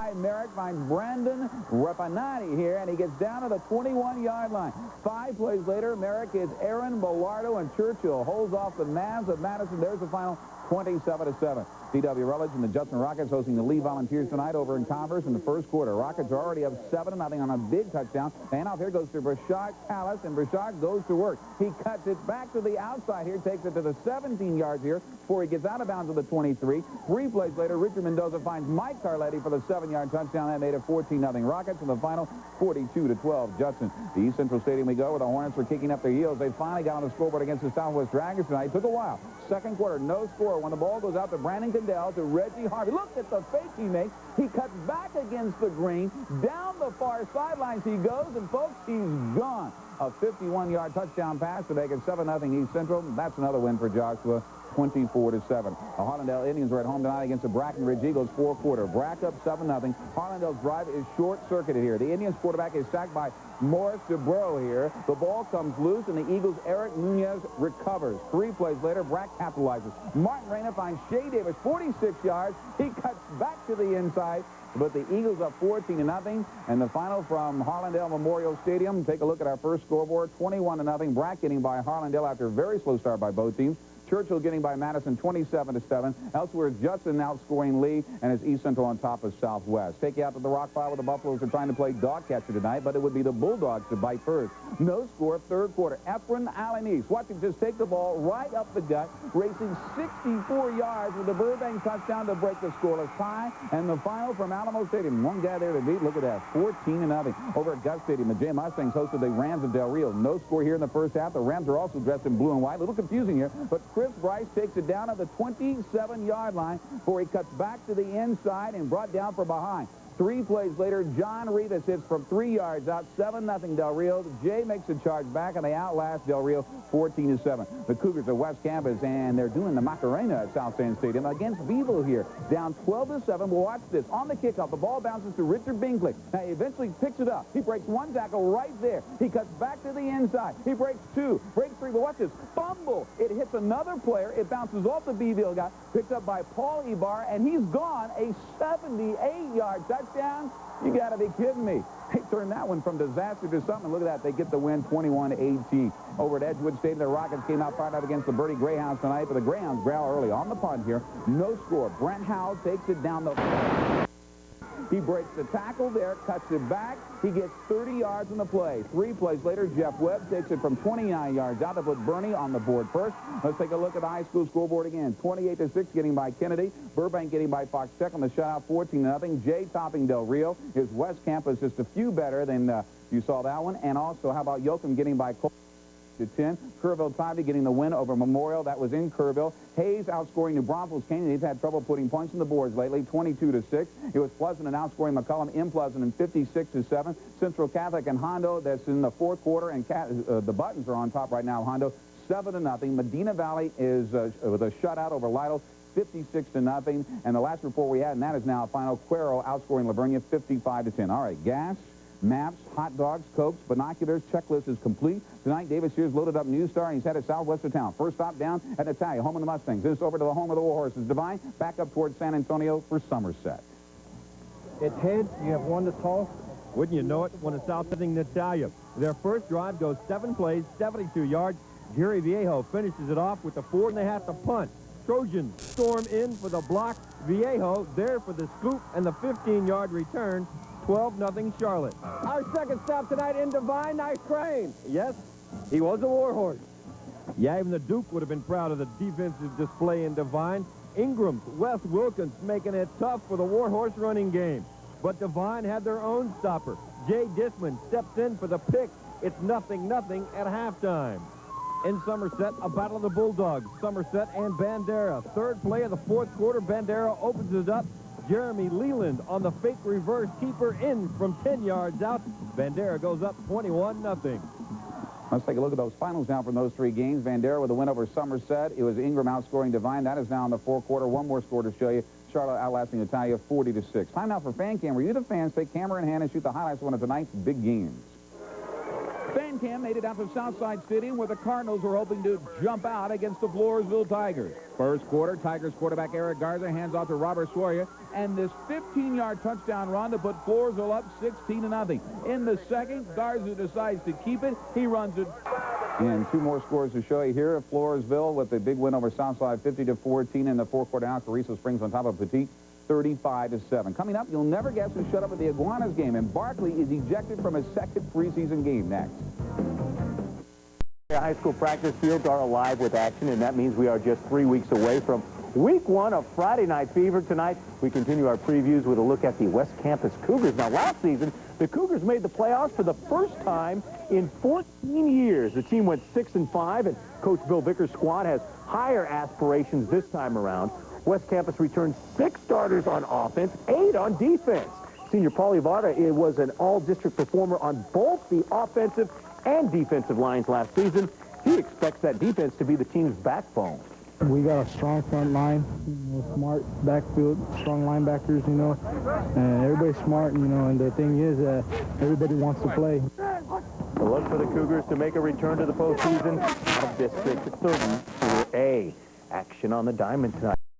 by Merrick, finds Brandon Repanati here, and he gets down to the 21-yard line. 5 plays later, Merrick is Aaron Bellardo, and Churchill holds off the Mavs of Madison. There's the final 27-7. D.W. Rutledge and the Judson Rockets hosting the Lee Volunteers tonight over in Converse in the first quarter. Rockets are already up 7-0 on a big touchdown. And off here goes to Brashad Callis, and Brashad goes to work. He cuts it back to the outside here, takes it to the 17 yards here before he gets out of bounds to the 23. 3 plays later, Richard Mendoza finds Mike Carletti for the 7-yard touchdown. That made it 14-0 Rockets, and the final 42-12 Judson. The East Central Stadium we go, where the Hornets were kicking up their heels. They finally got on the scoreboard against the Southwest Dragons tonight. Took a while. Second quarter, no score. When the ball goes out to Brandon Condell, to Reggie Harvey. Look at the fake he makes. He cuts back against the green. Down the far sidelines he goes, and folks, he's gone. A 51-yard touchdown pass to make it 7-0 East Central. That's another win for Joshua. 24-7. The Harlandale Indians are at home tonight against the Brackenridge Eagles. Fourth quarter. Brack up 7-0. Harlandale's drive is short-circuited here. The Indians quarterback is sacked by Morris DeBro here. The ball comes loose, and the Eagles' Eric Nunez recovers. 3 plays later, Brack capitalizes. Martin Reyna finds Shea Davis, 46 yards. He cuts back to the inside, but the Eagles up 14-0. And the final from Harlandale Memorial Stadium. Take a look at our first scoreboard. 21-0. Brack getting by Harlandale after a very slow start by both teams. Churchill getting by Madison 27-7. Elsewhere, Judson outscoring Lee, and it's East Central on top of Southwest. Take you out to the rock pile where the Buffaloes are trying to play dog catcher tonight, but it would be the Bulldogs to bite first. No score, third quarter. Efren Alanis, watch him just take the ball right up the gut, racing 64 yards with the Burbank touchdown to break the scoreless tie. And the final from Alamo Stadium. One guy there to beat. Look at that, 14-0. Over at Gus Stadium, the Jay Mustangs hosted the Rams of Del Rio. No score here in the first half. The Rams are also dressed in blue and white. A little confusing here, but Chris Bryce takes it down at the 27-yard line before he cuts back to the inside and brought down from behind. 3 plays later, John Rivas hits from 3 yards out, 7-0 Del Rio. Jay makes a charge back, and they outlast Del Rio 14-7. The Cougars at West Campus, and they're doing the Macarena at South San Stadium against Beeville here. Down 12-7. Well, watch this. On the kickoff, the ball bounces to Richard Binkley. Now, he eventually picks it up. He breaks 1 tackle right there. He cuts back to the inside. He breaks 2, breaks 3. But watch this. Fumble. It hits another player. It bounces off the Beeville guy, picked up by Paul Ibar, and he's gone. A 78-yard touchdown. You got to be kidding me. They turned that one from disaster to something. Look at that. They get the win 21-18. Over at Edgewood Stadium, the Rockets came out fired up against the Birdie Greyhounds tonight, but the Greyhounds growl early on the punt here. No score. Brent Howell takes it down the... He breaks the tackle there, cuts it back. He gets 30 yards in the play. 3 plays later, Jeff Webb takes it from 29 yards out to put Bernie on the board first. Let's take a look at the high school scoreboard again. 28-6 getting by Kennedy. Burbank getting by Fox Tech on the shutout, 14-0. Jay topping Del Rio. His West Campus just a few better than you saw that one. And also, how about Yoakum getting by Cole to 10. Kerrville Tivy getting the win over Memorial. That was in Kerrville. Hayes outscoring New Braunfels Canyon. They've had trouble putting points on the boards lately, 22-6. It was Pleasant and outscoring McCollum in Pleasant in 56-7. Central Catholic and Hondo, that's in the fourth quarter, and the Buttons are on top right now. Hondo 7-0. Medina Valley is with a shutout over Lytle, 56-0. And the last report we had, and that is now final, Cuero outscoring Livonia 55-10. All right, gas, maps, hot dogs, cokes, binoculars, checklist is complete. Tonight, Davis Sears loaded up New Star, and he's headed southwest of town. First stop down at Natalia, home of the Mustangs. This over to the home of the Warhorses. Divine, back up towards San Antonio for Somerset. It's heads. You have 1 to toss. Wouldn't you know it, when it's outsending Natalia. Their first drive goes 7 plays, 72 yards. Jerry Viejo finishes it off with the 4.5 to punt. Trojans storm in for the block. Viejo there for the scoop and the 15-yard return. 12-0 Charlotte. Our second stop tonight in Divine. Nice train. Yes, he was a warhorse. Yeah, even the Duke would have been proud of the defensive display in Divine. Ingram's, Wes Wilkins making it tough for the warhorse running game. But Divine had their own stopper. Jay Disman steps in for the pick. It's 0-0 at halftime. In Somerset, a battle of the Bulldogs. Somerset and Bandera. Third play of the fourth quarter. Bandera opens it up. Jeremy Leland on the fake reverse keeper in from 10 yards out. Bandera goes up 21-0. Let's take a look at those finals now from those 3 games. Bandera with a win over Somerset. It was Ingram outscoring Divine. That is now in the fourth quarter. One more score to show you. Charlotte outlasting Natalia 40-6. Time now for Fan Cam. Where you, the fans, take camera in hand and shoot the highlights of one of tonight's big games. Fan Cam made it out to Southside Stadium where the Cardinals were hoping to jump out against the Floresville Tigers. First quarter, Tigers quarterback Eric Garza hands off to Robert Sawyer, and this 15-yard touchdown run to put Floresville up 16-0. In the second, Garza decides to keep it. He runs it. And two more scores to show you here. Floresville with a big win over Southside, 50-14 in the fourth quarter. Now Carrizo Springs on top of Petite, 35-7. Coming up, you'll never guess who shut up at the Iguanas game, and Barkley is ejected from his second preseason game next. High school practice fields are alive with action, and that means we are just 3 weeks away from week 1 of Friday Night Fever. Tonight, we continue our previews with a look at the West Campus Cougars. Now, last season, the Cougars made the playoffs for the first time in 14 years. The team went 6-5, and Coach Bill Vickers' squad has higher aspirations this time around. West Campus returned 6 starters on offense, 8 on defense. Senior Paulie Varda was an all-district performer on both the offensive and defensive lines last season. He expects that defense to be the team's backbone. We got a strong front line, smart backfield, strong linebackers, and everybody's smart, and the thing is everybody wants to play. A look for the Cougars to make a return to the postseason out of District 34A. Action on the diamond tonight.